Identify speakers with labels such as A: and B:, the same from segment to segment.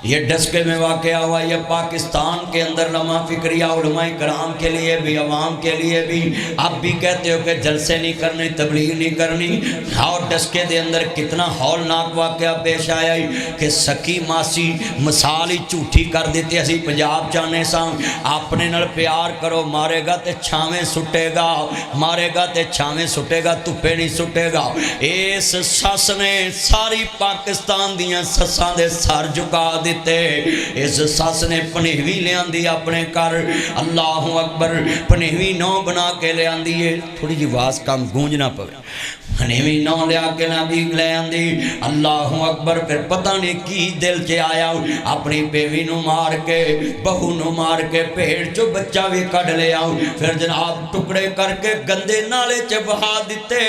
A: یہ ڈسکے میں واقعہ ہوا، یہ پاکستان کے اندر لمحہ فکریہ علماء کرام کے لیے بھی، عوام کے لیے بھی۔ آپ بھی کہتے ہو کہ جلسے نہیں کرنے، تبلیغ نہیں کرنی، اور ڈسکے دے اندر کتنا ہولناک واقعہ پیش آیا کہ سکی ماسی مثال ہی جھوٹی کر دیتے۔ اسی پنجاب چاہنے ساں اپنے نال پیار کرو، مارے گا تے چھاویں سٹے گا، مارے گا تے چھاویں سٹے گا، تپے نہیں سٹے گا۔ اس سس نے ساری پاکستان دیاں سساں دے سر جھکا دیتے۔ اس سس نے پنیوی لے آندی اپنے کر، اللہ اکبر، پنیوی نو بنا کے لے آندی ہے، تھوڑی جی واز کام گونجنا پڑے، پنیوی نو لیا کے لے آندی، اللہ اکبر۔ پھر پتہ نہیں کی دل چے آیا، اپنی بیوی نو مار کے، بہو نو مار کے، پیڑ چو بچہ بھی کڑ لے آؤ، پھر جناب ٹکڑے کر کے گندے نالے چے بہا دیتے،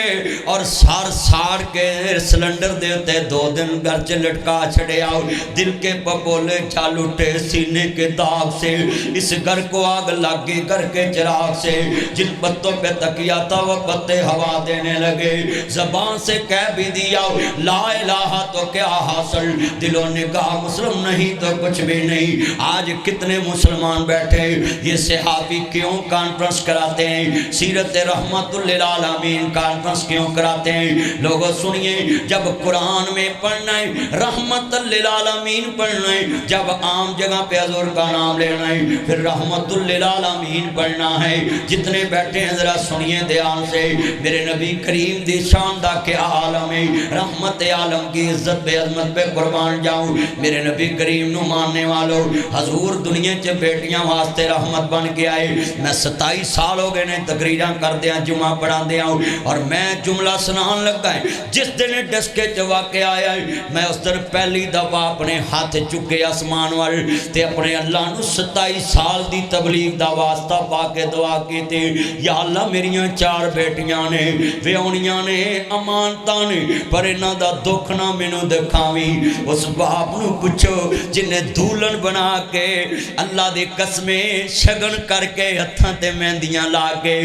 A: اور سار سار کے سلنڈر دیتے 2 دن گھر چے لٹکا چھڑے آؤ۔ دل کے پپولے چھال اٹھے سینے کے داغ سے، اس گھر کو آگ لگی گھر کے چراغ سے، جن پتوں پہ تکیا تھا وہ پتے ہوا دینے لگے، زبان سے کہہ بھی دیا لا الہ تو کیا حاصل، دل و نگاہ مسلم نہیں تو کچھ بھی نہیں۔ آج کتنے مسلمان بیٹھے، یہ صحابی کیوں کانفرنس کراتے ہیں، سیرت رحمت للعالمین کانفرنس کیوں کراتے ہیں؟ لوگوں سنیے، جب قرآن میں پڑھنا ہے، رحمت للعالمین پڑھنا ہے، جب عام جگہ پہ حضور کا نام لینا ہے، پھر رحمت للعالمین پڑھنا ہے۔ جتنے بیٹھے ہیں ذرا سنیے دھیان سے، میرے نبی کریم دی شان دا کہ عالم ہے، رحمت عالم کی عزت بے عظمت پہ قربان جاؤں۔ میرے نبی کریم نو ماننے والوں، حضور دنیا چے بیٹیاں واسطے رحمت بن کے آئے۔ میں 27 سال ہو گئے نے تقریراں کر دیا، جمعہ پڑھا دیا، اور میں جملہ سنان لگا ہے جس دن ڈسکے چ واقع آیا ہے، میں اس دن پہلی دفعہ اپنے ہاتھ چکے آسمان وال تے اپنے اللہ نو 27 سال دی تبلیغ دا واسطہ پا کے دعا کی تھی، یا اللہ میریاں 4 بیٹیاں نے، ویونیاں نے، امانتاں نے، پر انہاں دا دکھ نہ مینوں دکھاویں۔ اس باپ نو پوچھو جن نے دولن بنا کے اللہ دی قسمیں شگن کر کے ہتھاں تے مہندیاں لا کے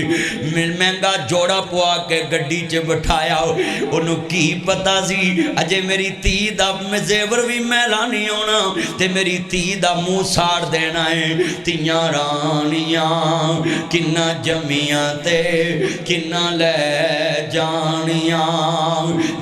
A: مہنگا جوڑا پوا کے گڈی چ بٹھایا، انہوں کی پتا سی اجے میری تی دا زیور بھی میلا نہیں ہونا تے میری تی دا منہ ساڑ دینا ہے۔ تیاں رانیاں کنہ جمیاں تے کنہ لے جانیاں،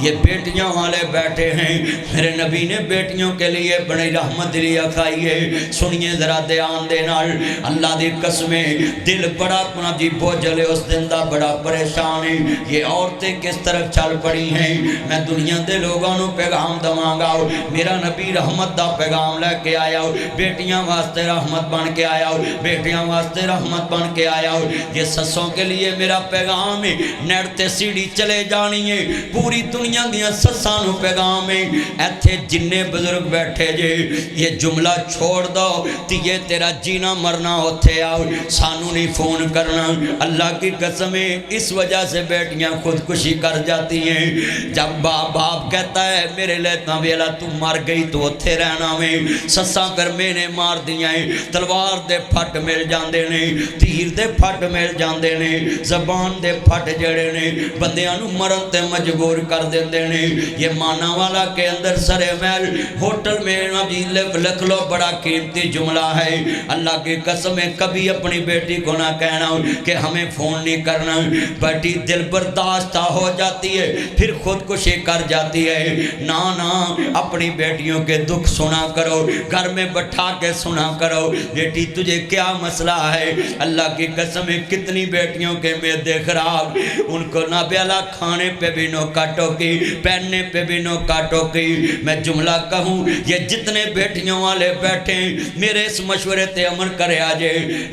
A: یہ بیٹیاں والے بیٹھے ہیں۔ میرے نبی نے بیٹیوں کے لیے بڑی رحمت لیا کھائی ہے۔ سنیے ذرا دھیان دے نال، اللہ دی قسمیں دل بڑا اپنا جی بوجھلے اس دن دا بڑا پریشان ہے۔ یہ عورتیں کس طرح چل پڑی ہیں، میں دنیا دے لوگوں نو پیغام دواں گا، میرا نبی رحمت دا پیغام لے کے آیا، بیٹیاں واسطے رحمت بن کے آیا، بیٹیاں واسطے رحمت بن کے آیا۔ یہ سسوں کے لیے میرا پیغام ہے، نیٹ تے سیڑھی چلے جانی ہے، پوری دنیا دیاں سساں نو پیغام ہے۔ ایتھے جننے بزرگ بیٹھے جے، یہ جملہ چھوڑ دو، تیے تیرا جینا مرنا ہوتے آؤ، سانو نہیں فون کرنا۔ اللہ کی قسم ہے، اس وجہ سے بیٹیاں خودکشی کر جاتی ہیں۔ جب باپ کہتا ہے میرے لیتا ویلا تو مر گئی تو اتھے رہنا میں، سساں پھر میں نے مار دیا ہے، تلوار دے پھٹ مل جاندے نے، تیر دے پھٹ مل جاندے نے، زبان دے پھٹ جڑے نے، بندیاں نو مرن تے مجبور کر دیندے نے۔ یہ مانا والا کے اندر سرے محل ہوٹل میں نبی لکھ لو، بڑا قیمتی جملہ ہے۔ اللہ کی قسم ہے، کبھی اپنی بیٹی کو نہ کہنا کہ ہمیں فون نہیں کرنا، بیٹی دل برداشتہ ہو جاتی ہے پھر خودکشی کر جاتی ہے۔ نانا اپنی بیٹیوں کے دکھ سنا کرو، گھر میں بٹھا کے سنا کرو، بیٹی تجھے کیا مسئلہ ہے۔ اللہ کی قسم ہے، کتنی بیٹیوں کے معدے خراب، ان کو نہ بیلا کھانے پہ بھی نو کاٹو کی، پہننے پہ بھی نو کاٹو کی۔ میں جملہ کہوں، یہ جتنے بیٹیوں والے بیٹھے میرے اس مشورے تے عمل کرے آجے،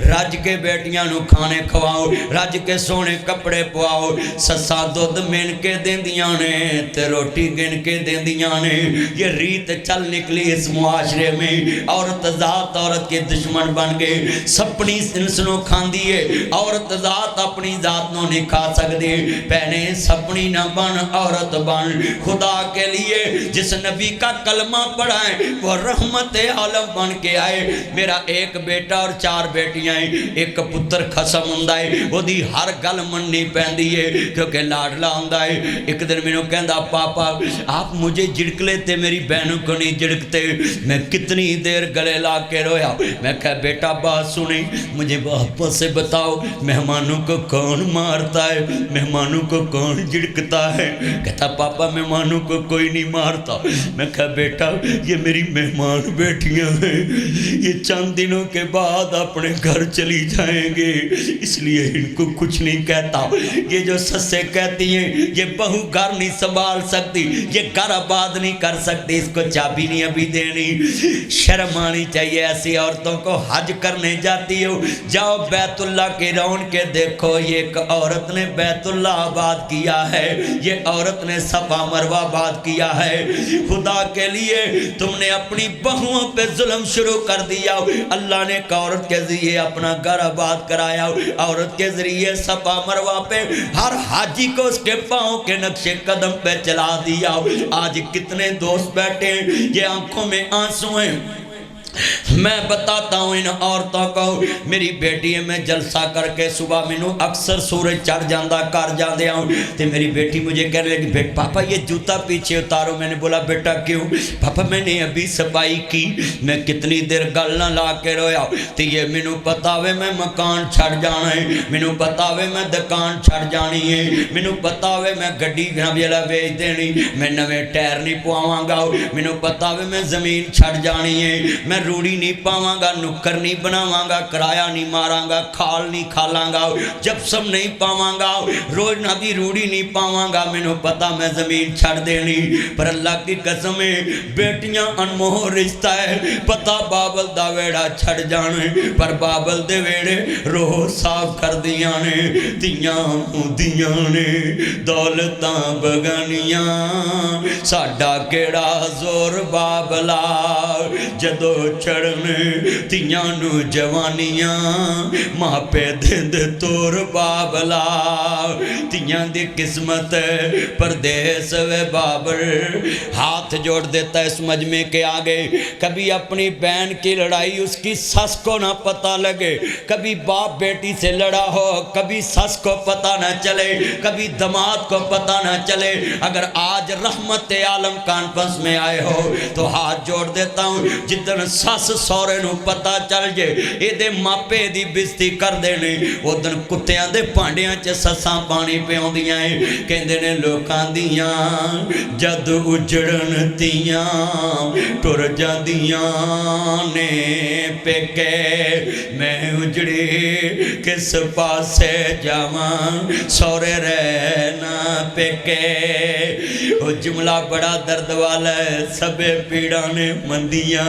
A: رج کے بیٹیاں نو کھانے کھواؤ، رج کے سونے کپڑے پواؤ، سسا دودھ مین کے دیندیاں نے تے روٹی گن کے دیندیاں نے۔ یہ ریت چل نکلی اس معاشرے میں، عورت ذات عورت کے دشمن بن گئے، سپنی انسنوں کھان دیئے، عورت ذات اپنی ذات نو نہیں کھا سکتے۔ پہنے سپنی نہ بن عورت بن، خدا کے لیے جس نبی کا کلمہ پڑھا ہے وہ رحمت عالم بن کے آئے۔ میرا ایک بیٹا اور 4 بیٹیاں ہیں، ایک پتر خسم ہوندا ہے، وہ دی ہر گل مننی پیندی ہے کیونکہ لاڈلا ہوندا ہے۔ ایک دن مینوں کہندا پاپا آپ مجھے جھڑک لیتے، میری بہنوں کو نہیں جھڑکتے۔ میں کتنی دیر گلے لا کے رویا. میں کہا بیٹا بات سنی, مجھے واپس سے بتاؤ مہمانوں کو کون مارتا ہے, مہمانوں کو کون جھڑکتا ہے؟ کہتا پاپا مہمانوں کو کوئی نہیں مارتا. میں کہا بیٹا یہ میری مہمان بیٹیاں ہیں, یہ چند دنوں کے بعد اپنے گھر چلی جائیں گے, اس لیے ان کو کچھ نہیں کہتا. یہ جو سسیں کہتی ہیں یہ بہو گھر نہیں سنبھال سکتی, یہ گھر آباد نہیں کر سکتی, اس کو چابی نہیں ابھی دینی. شرم آنی چاہیے ایسی عورتوں کو. حج کرنے جاتی ہو, جاؤ بیت اللہ کے رون کے دیکھو, یہ ایک عورت نے بیت اللہ آباد کیا ہے, یہ عورت نے صفا مروہ آباد کیا ہے. خدا کے لیے تم نے اپنی بہوؤں پہ ظلم شروع کر دیا. اللہ نے ایک عورت کے ذریعے اپنا گھر آباد کرایا, عورت کے ذریعے صفا مروہ پہ ہر حاجی کو اس کے پاؤں کے نقش قدم پہ چلا دیا. آج کتنے دوست بیٹھے ہیں, یہ آنکھوں میں آنسو ہیں. میں بتاتا ہوں ان عورتوں کو, میری بیٹی ہے, میں جلسہ کر کے صبح مینوں اکثر سورج چڑھ جاندہ کر جاندے ہوں, تے میری بیٹی مجھے کہنے لگی بیٹ پاپا یہ جوتا پیچھے اتارو. میں نے بولا بیٹا کیوں؟ پاپا میں نے ابھی صفائی کی. میں کتنی دیر گل نہ لا کے رویا, تے یہ مینوں پتا ہوئے میں مکان چھڑ جانا ہے, مینوں پتا ہوئے میں دکان چھڑ جانی ہے, مینوں پتا ہوئے میں گڈی گھنابیلا بیچ دینی, میں نویں ٹائر نہیں پواواں گا, مینوں پتا ہوئے میں زمین چھڑ جانی ہے, میں روڑی نہیں پاواں گا, نکر نہیں بناواں گا, کرایہ نہیں ماراں گا, کھال نہیں کھالاں گا, جب سب نہیں پاواں گا, روز نہ بھی روڑی نہیں پاواں گا. مینوں پتا میں زمین چھڑ دینی. پر اللہ کی قسم ہے بیٹیاں انمول رشتہ ہے. پتا بابل دا ویڑا چھڑ جانے, پر بابل دے ویڑے روح صاف کر دیاں نے. تیاں مودیاں نے دولتاں بگانیاں, ساڈا کیڑا زور بابلا جدو چڑھنے تیاں نو جوانیاں, ماپے دند تور بابلا تیاں دی قسمت پردیس وے بابر. ہاتھ جوڑ دیتا ہے اس مجمع کے آگے. کبھی اپنی بہن کی لڑائی اس کی سس کو نہ پتہ لگے, کبھی باپ بیٹی سے لڑا ہو, کبھی سس کو پتہ نہ چلے, کبھی دماد کو پتہ نہ چلے. اگر آج رحمت عالم کانفرنس میں آئے ہو تو ہاتھ جوڑ دیتا ہوں, جتن سس سورے نو پتا چل جے اے دے ماپے دی بستی کر دینے, وہ دن کتیاں دے پانڈیاں چے سساں پانی پیوں دیاں ہیں. کہندے نے لوکاں دیاں جد اجڑن تیاں ٹر جاندیاں نے پیکے, میں اجڑی کس پاسے جاواں سورے رہنا پیکے. وہ جملہ بڑا درد والا ہے, سبے پیڑاں نے مندیاں.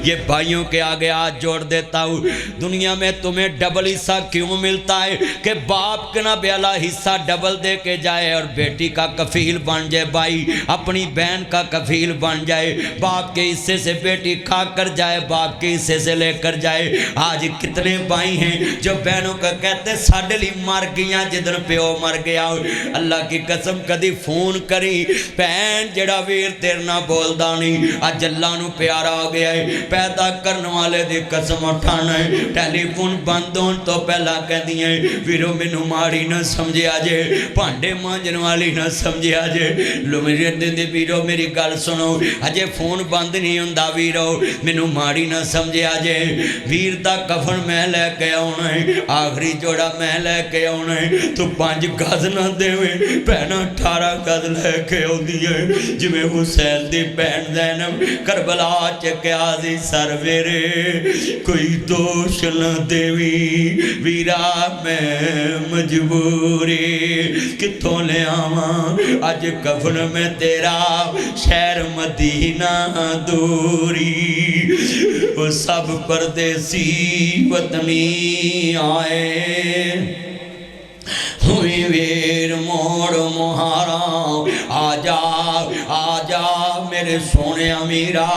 A: یہ بھائیوں کے آگے آج جوڑ دیتا ہوں, دنیا میں تمہیں ڈبل حصہ کیوں ملتا ہے کہ باپ کے نہ بیلا حصہ ڈبل دے کے جائے اور بیٹی کا کفیل بن جائے, بھائی اپنی بہن کا کفیل بن جائے, باپ کے حصے سے بیٹی کھا کر جائے, باپ کے حصے سے لے کر جائے. آج کتنے بھائی ہیں جو بہنوں کا کہتے ساڈے لی مر گیاں جدن پیو مر گیا. اللہ کی قسم کدی فون کری بہن جڑا ویر تیر نہ بولدا نہیں, اج اللہ نو پیارا ہو گیا ہے. پیدا کرنے والے دی قسم اٹھانا ہے, ٹیلی فون بند ہون تو پہلا کہندی ہیں ویرو مینوں ماڑی نہ سمجھیا جے, بھانڈے مانجن والی نہ سمجھیا جے. لو میرے دے ویرو میری گل سنو, اجے فون بند نہیں ہوندا ویرو, مینوں ماڑی نہ سمجھیا جے. ویر دا کفن میں لے کے آنا ہے, آخری جوڑا میں لے کے آنا ہے, تو 5 گز نہ دیویں بہنا 18 گز لے کے آندی ہے. جویں حسین دی بہن زینب کربلا چکیا سی سر ویرے, کوئی دوش نہ دیوی ویرا میں مجبوری کتوں لے آواں اج کفن میں تیرا شہر مدینہ دوری. وہ سب پردیسی وطنی آئے, ہوئی ویر موڑ مہارا, آجا آجا میرے سونے امیرا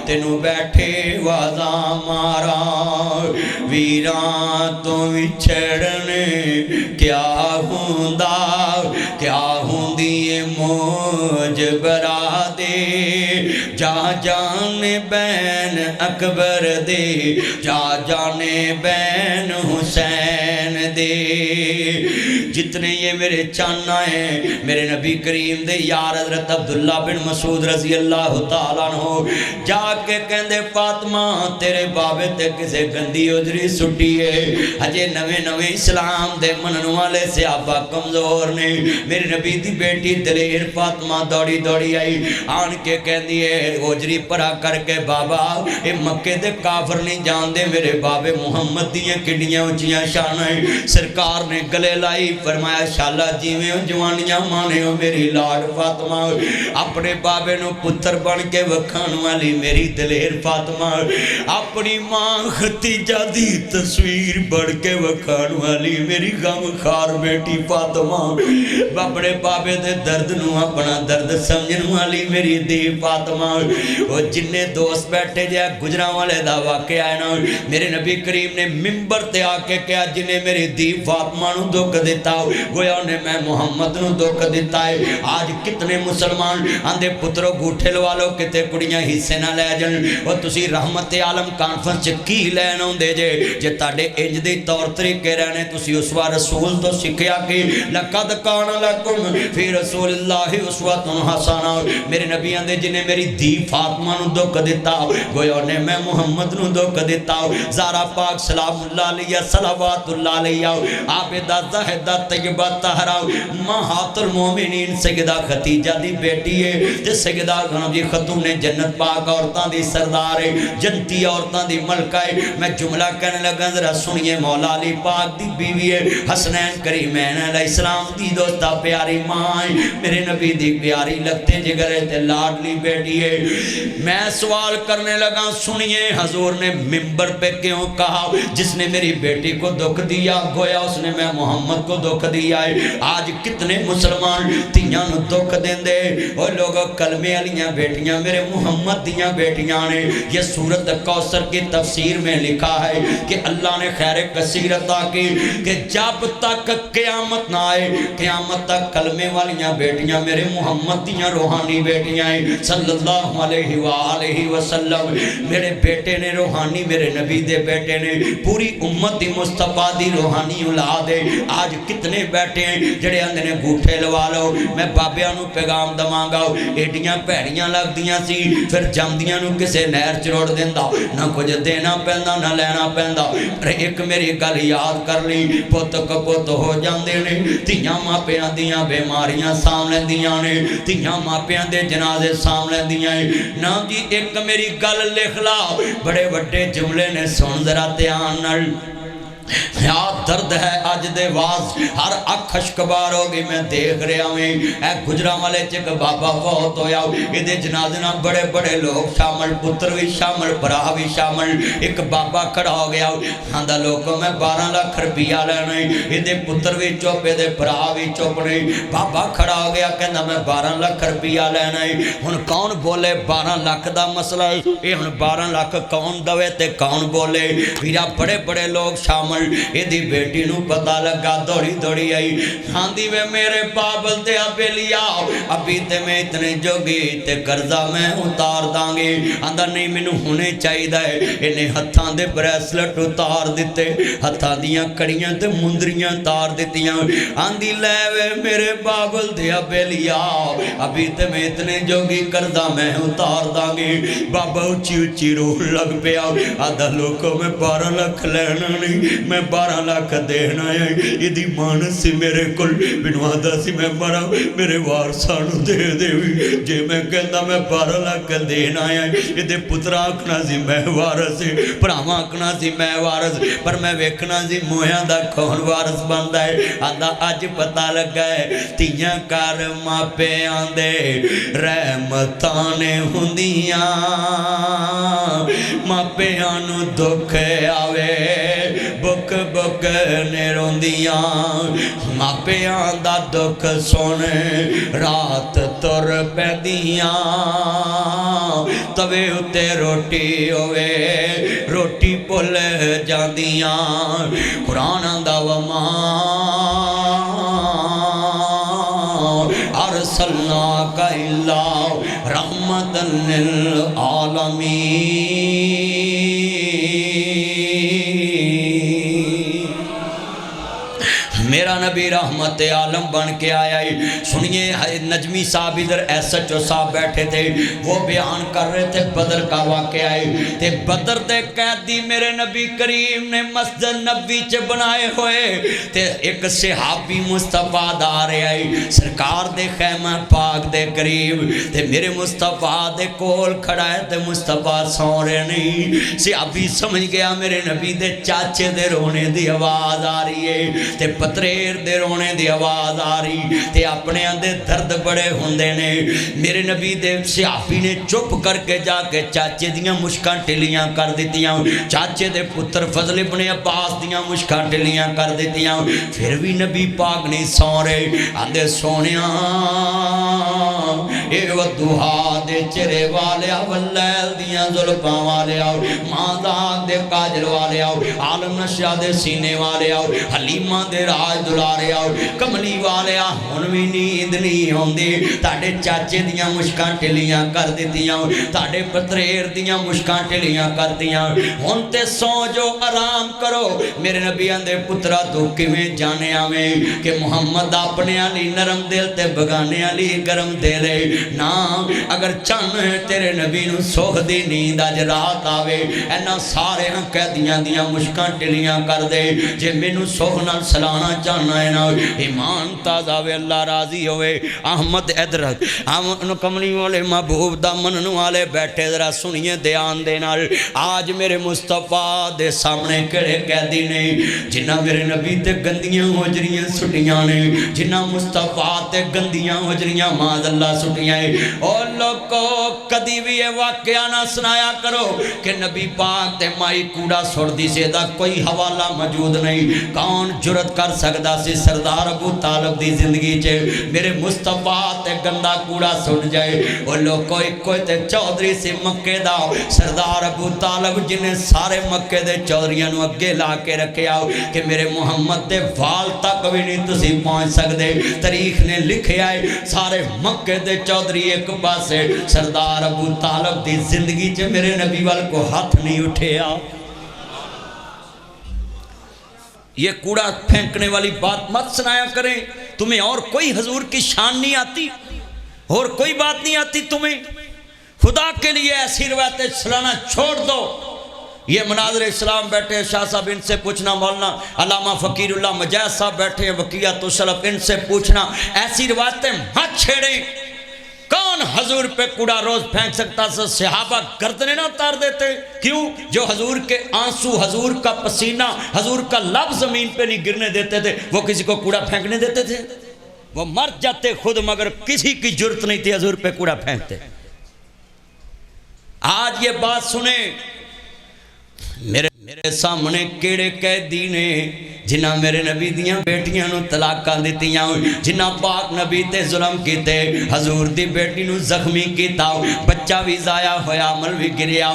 A: تینوں بیٹھے وازاں مارا. ویران تو وچھڑنے کیا ہوندا, کیا ہوندی موج برا دے, جا جان بین حسین اکبر دے جا جانے بین حسین دے جتنے یہ میرے چانا ہیں میرے نبی کریم دے یار حضرت عبداللہ بن مسعود رضی اللہ تعالیٰ عنہ جا کے کہندے فاطمہ تیرے بابے تے کسے گندی اجری سٹی ہے ہجے نویں نویں اسلام دے منن والے صحابہ کمزور نے میرے نبی دی بیٹی دلیر فاطمہ دوڑی دوڑی آئی آن کے کہندی ہے اجری پرا کر کے بابا اے مکے دے کافر نہیں جان دے میرے بابے محمد دیاں کڈیاں اونچیاں شانیں سرکار نے گلے لائی فرمایا شالا جیویں جوانیاں مانے ہو میری لاڈ فاطمہ اپنے بابے نو پتر بن کے وکھان والی میری دلیر فاطمہ اپنی ماں ختیجہ دی تصویر بن کے وکھان والی میری غم خار بیٹی فاطمہ اپنے بابے دے درد نو اپنا درد سمجھن والی میری دی فاطمہ وہ جننے دوست بیٹھے جائے گجرہ والے دا واقع آئے نا میرے نبی کریم نے ممبر تے آکے کیا جنہیں میری دی فاطمہ نو دکھ دیتا گویا انہیں میں محمد نو دکھ دیتا ہے آج کتنے مسلمان اندھے پتروں گوٹھے لوالو کتے کڑیاں حصے نہ لے جن وہ تسی رحمت عالم کانفرنس چکی لینوں دے جے تاڑے انج دی طور طریقے رہنے تسی اسوہ رسول تو سکھیا کی لقد کان لکم فی رسول اللہ اسوۃ حسنہ میرے نبی اندھے جنہیں میری دی فاطمہ نو دکھ دیتا گویا انہیں میں محمد نو دکھ دیتا زارا پاک سلام اللہ علیہ صلوات اللہ علیہ عابدہ زاہدہ طیبہ طہرہ مہات المومنین سیدہ ختیجہ دی بیٹی ہے جس سیدہ غنم جی خاتون جنت پاک عورتاں دی سردار ہے جنتی عورتاں دی ملکہ ہے میں جملہ کہنے لگا ذرا سنیے مولا علی پاک دی بیوی ہے حسنین کریمین علیہ السلام دی دوستہ پیاری ماں ہے میرے نبی دی پیاری لگتے جگرے تے لاڈلی بیٹی ہے میں سوال کرنے لگا سنیے حضور نے ممبر پہ کیوں کہا جس نے میری بیٹی کو دکھ دیا گویا اس نے میں محمد کو دکھ دیا ہے آج کتنے مسلمان تیاں نو دکھ دیں دے وہ لوگ کلمے علیاں بیٹیاں میرے محمد دیاں بیٹیاں نے یہ سورت کوثر کی تفسیر میں لکھا ہے کہ اللہ نے خیر کثیر عطا کی کہ جب تک قیامت نہ آئے قیامت تک کلمے والیاں بیٹیاں میرے محمد دیاں روحانی بیٹیاں ہیں صلی اللہ علیہ وآلہ وسلم میرے بیٹے نے روحانی میرے نبی دے بیٹے نے پوری امت دی مصطفیٰ دی روحانی اولاد ہے آج کتنے بیٹھے ہیں جڑے اندھے نے گوٹھے لوا لو میں بابیاں نو پیغام دمانگا ایڈیاں پیڑیاں لگ دیاں سی پھر جمدیاں نو کسے نہر چروڑ دیندہ نہ کچھ دینا پہندہ نہ لینا پہندہ پر ایک میری گل یاد کر لی پوت کپوت ہو جاندے نے تیاں ماں پیاں دیاں بیماریاں سامنے دیاں نے تیاں ماں پیاں دے جنازے سامنے دیاں نا جی ایک میری گل لکھ لا بڑے بڑے جملے نے سن ذرا دھیان نال یاد درد ہے آج دے واز ہر اکھ اشکبار ہوگی میں دیکھ رہا ہوں اے گجرہ والے چک بابا فوت ہویا ادھے جنازنا بڑے بڑے لوگ شامل پتر بھی شامل برا بھی شامل ایک بابا کھڑا ہو گیا ہاندہ لوگوں میں 12 لاکھ روپیہ لینا ادھے پتر بھی چوپے دے برا بھی چوپنے بابا کھڑا ہو گیا کہنا میں 12 لاکھ روپیہ لینا ہن کون بولے 12 لاکھ دا مسئلہ ہے ہن 12 لاکھ کون دوے تے کون بولے میرا بڑے بڑے لوگ شامل یہ دی بیٹی نو پتا لگا دوڑی دوڑی آئی ہاندی میں میرے بابل تے ابے لیا ابھی تے میں اتنے جوگی تے قرضہ میں اتار دانگے اندر نہیں میں نو ہونے چاہی دائے انہیں ہتھان دے بریسلٹ اتار دیتے ہتھان دیاں کڑیاں تے مندریاں تار دیتیاں آندی لے میرے بابل تے ابے لیا ابھی تے میں اتنے جوگی قرضہ میں اتار دانگے بابا اچھی اچھی روح لگ پیا آدھا لوگوں میں 12 لاکھ لینا نہیں میں 12 لاکھ دینا ہے یہ دی مانس سی میرے کل بنوادہ سی میں مرا میرے وارسانو دے دے جے میں کہنا میں 12 لاکھ دینا ہے یہ دے پتر آکھنا سی میں وارس پراما آکھنا سی میں وارس پر میں ویکھنا سی مویاں دا کون وارس بندہ ہے آدھا آج پتا لگا ہے تیاں کار ماپے آندے رحمتانے ہندیاں ماپے آنو دکھ آوے بک بک نے روندیاں ماپیاں دا دکھ سونے رات تر پیدیاں توے اتے روٹی ہوئے روٹی پل جاندیاں قرآن دا وما ارسلناک الا رحمتا للعالمین میرا نبی رحمت عالم بن کے آیا ہے۔ سنیے نجمی صاحب ادھر ایس ایچ او صاحب بیٹھے تھے، وہ بیان کر رہے تھے بدر کا واقعہ ہے تے بدر دے قیدی میرے نبی کریم نے مسجد نبی چ بنائے ہوئے تے ایک صحابی مصطفیٰ دا رہے آئی سرکار دے خیمہ پاک دے قریب تے میرے مصطفیٰ دے کول کھڑا ہے تے مصطفیٰ سو رہے نہیں۔ صحابی سمجھ گیا میرے نبی دے چاچے دے رونے دی آواز آ رہی ہے تے پتریر دے رونے دی آواز آ رہی تے اپنے اندے درد بڑے ہوندے نے۔ میرے نبی دے صحابی نے چپ کر کے جا کے چاچے دیاں مشکاں ٹلیاں کر دیتیاں، چاچے دے پتر فضل ابن عباس دیاں مشکاں ٹلیاں کر دیتیاں، پھر بھی نبی پاک نہیں سو رہے۔ آندے سونیاں اے ودوہا دے چرے والے آو، واللیل دیاں ظلفاں والے آو، ماندان دے کاجل والے آو، عالم نشہ دے سینے والے آو، حلیمہ دے راج دلارے آو، کملی والے آو، ہن بھی نیند نہیں ہوندی، تاڑے چاچے دیاں مشکاں ٹلیاں کر دیتیاں، تاڑے پتریر دیاں مشکاں ٹلیاں کر دیاں، ہن تے سو جو آرام کرو۔ میرے نبی اندے پترہ تو کیویں جانے آویں کہ محمد اپنے علی نرم دل تے بگانے علی گرم دلے نا، اگر چاہنے تیرے نبی نو سوہ دی نیند آج رات آوے اینا سارے ہاں قیدیاں دیاں مشکاں ٹلیاں کر دے، جے مینو سوہ نال سلانا چاہنا ہے نا ایمان تازہ وے اللہ راضی ہوئے۔ احمد ادرک ہم کملی والے محبوب دا مننو والے بیٹھے ذرا سنیے دیان دے نال، آج میرے مصطفیٰ دے سامنے کڑے قیدی نے جنہ میرے نبی تے گندیاں ہوجریاں سٹیاں نے، جنہ مصطفیٰ تے گندیاں ہوجریاں ماذ اللہ سٹیاں ہیں۔ اور لوگوں کدی بھی یہ واقعہ نہ سنایا کرو کہ نبی پاک تے مائی کوڑا سردی سے دا کوئی حوالہ موجود نہیں، کون جرت کر سکتا سی سردار ابو طالب دی زندگی چے میرے مصطفیٰ تے گندہ کوڑا سٹ جائے۔ اور لوگوں کوئی تے چودری سے مکے دا سردار ابو طالب جنہیں سارے مکے دے چودریاں نو اگے لا کے رکھے آؤ کہ میرے محمد دے وال تک بھی نہیں تسی پہنچ سکتے۔ تاریخ نے لکھے آئے سارے مکے دے چودری ایک پاسے، سردار ابو طالب دی زندگی چے میرے نبی وال کو ہاتھ نہیں اٹھے آؤ۔ یہ کوڑا پھینکنے والی بات مت سنایا کریں، تمہیں اور کوئی حضور کی شان نہیں آتی اور کوئی بات نہیں آتی تمہیں، خدا کے لیے ایسی روایتیں سلانا چھوڑ دو۔ یہ مناظر اسلام بیٹھے شاہ صاحب ان سے پوچھنا، مولانا علامہ فقیر اللہ مجاہد صاحب بیٹھے وقیت الشرف ان سے پوچھنا، ایسی روایتیں مت چھیڑیں۔ کون حضور پہ کوڑا روز پھینک سکتا تھا؟ صحابہ گردنیں نہ اتار دیتے؟ کیوں؟ جو حضور کے آنسو، حضور کا پسینہ، حضور کا لب زمین پہ نہیں گرنے دیتے تھے، وہ کسی کو کوڑا پھینکنے دیتے تھے؟ وہ مر جاتے خود مگر کسی کی جرت نہیں تھی حضور پہ کوڑا پھینکتے۔ آج یہ بات سنیں، میرے سامنے کیڑے قیدی نے جنہ میرے نبی دیاں بیٹیاں نو طلاقاں دیتیاں، جنہ پاک نبی تے ظلم کیتے، حضور دی بیٹی نو زخمی کیتا، بچہ بھی ضائع ہویا، عمل بھی گریا۔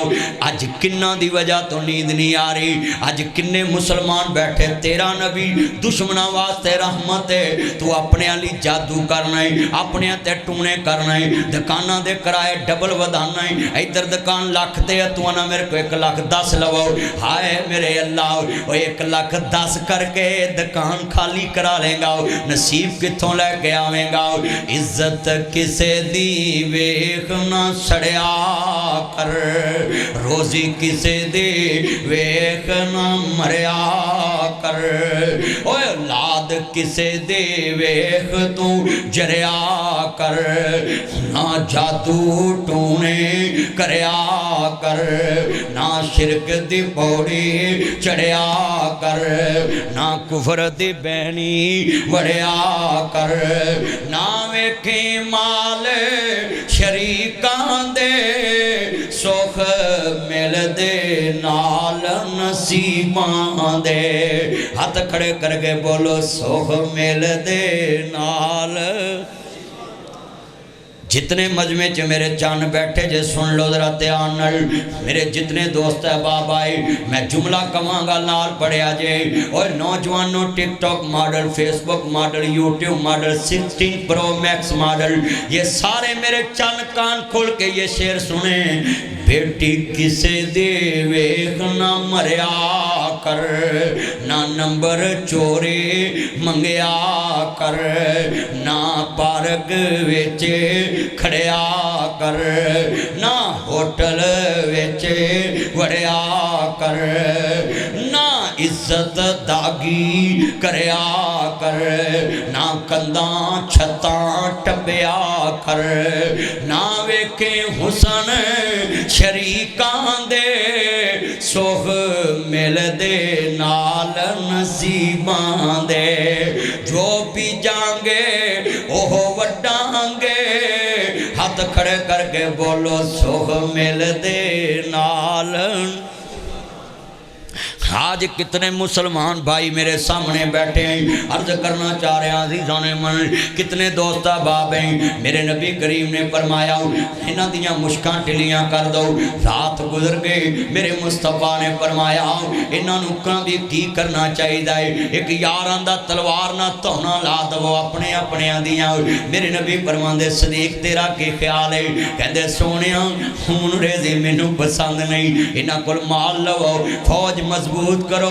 A: آج کنہ دی وجہ تو نیند نہیں آ رہی، آج کنے مسلمان بیٹھے، تیرا نبی دشمنہ واسطے رحمت ہے، تو اپنے علی جادو کرنا ہے، اپنے تے ٹونے کرنا ہے، دکانہ دے کرائے ڈبل ودانا ہے، ادھر دکان لاکھ تے تو انا میرے کو 1,10,000 لواؤ، ہائے میرے اللہ وہ 1,10,000 کر کے دکان خالی کرا لیں گا، نصیب کتھوں لے کے آویں گا۔ عزت کسے دی ویخ نہ سڑیا کر، روزی کسے دی ویخ نہ مریا کر، اوہ اولاد کسے دی ویخ تو جریا کر، نہ جادو ٹونے کریا کر، نہ شرک دی پوڑی چڑھیا کر، نہ کفر دی بینی وڑیا کر، نہ ویکھی مال شریکان دے، سوخ مل دے نال نصیبان دے، ہاتھ کھڑے کر کے بولو سوخ مل دے نال۔ جتنے مجمع چ میرے جان بیٹھے جے سن لو ذرا دھیان نال، میرے جتنے دوست احباب آئے میں جملہ کہاں گا نال پڑھیا جے، اور نوجوانوں ٹک ٹاک ماڈل، فیس بک ماڈل، یوٹیوب ماڈل، 16 پرو میکس ماڈل، یہ سارے میرے چان کان کھول کے یہ شعر سنیں۔ بیٹی کسے دے ویخ نہ مریا کر نہ نمبر چوری منگیا کر نہ پارک وچ کھڑیا کر نہ ہوٹل وچ وڑیا کر نہ عزت داغی کریا کر نہ کنداں چھتاں ٹپیا کر نہ ویکھے حسن شریکاں دے سوہ مل دے نال نصیباں دے جو بھی جانگے اوہ وڈانگے ہاتھ کھڑے کر کے بولو سوہ مل دے نال آج کتنے مسلمان بھائی میرے سامنے بیٹھے ہیں عرض کرنا چاہ رہے ہیں عزیزان من کتنے دوست احباب ہیں میرے نبی کریم نے فرمایا انہاں دیاں مشکاں ٹلیاں کر دو رات گزر گئے میرے مصطفیٰ نے فرمایا انہاں نکاں بھی کی کرنا چاہیے ایک یاراں دا تلوار نہ تونا لا دو اپنے اپنے دیاں میرے نبی فرماندے صدیق تیرا کی خیال ہے کہندے سونیاں خون ریزی مینوں پسند نہیں انہاں کول مال لو فوج مضبوط کرو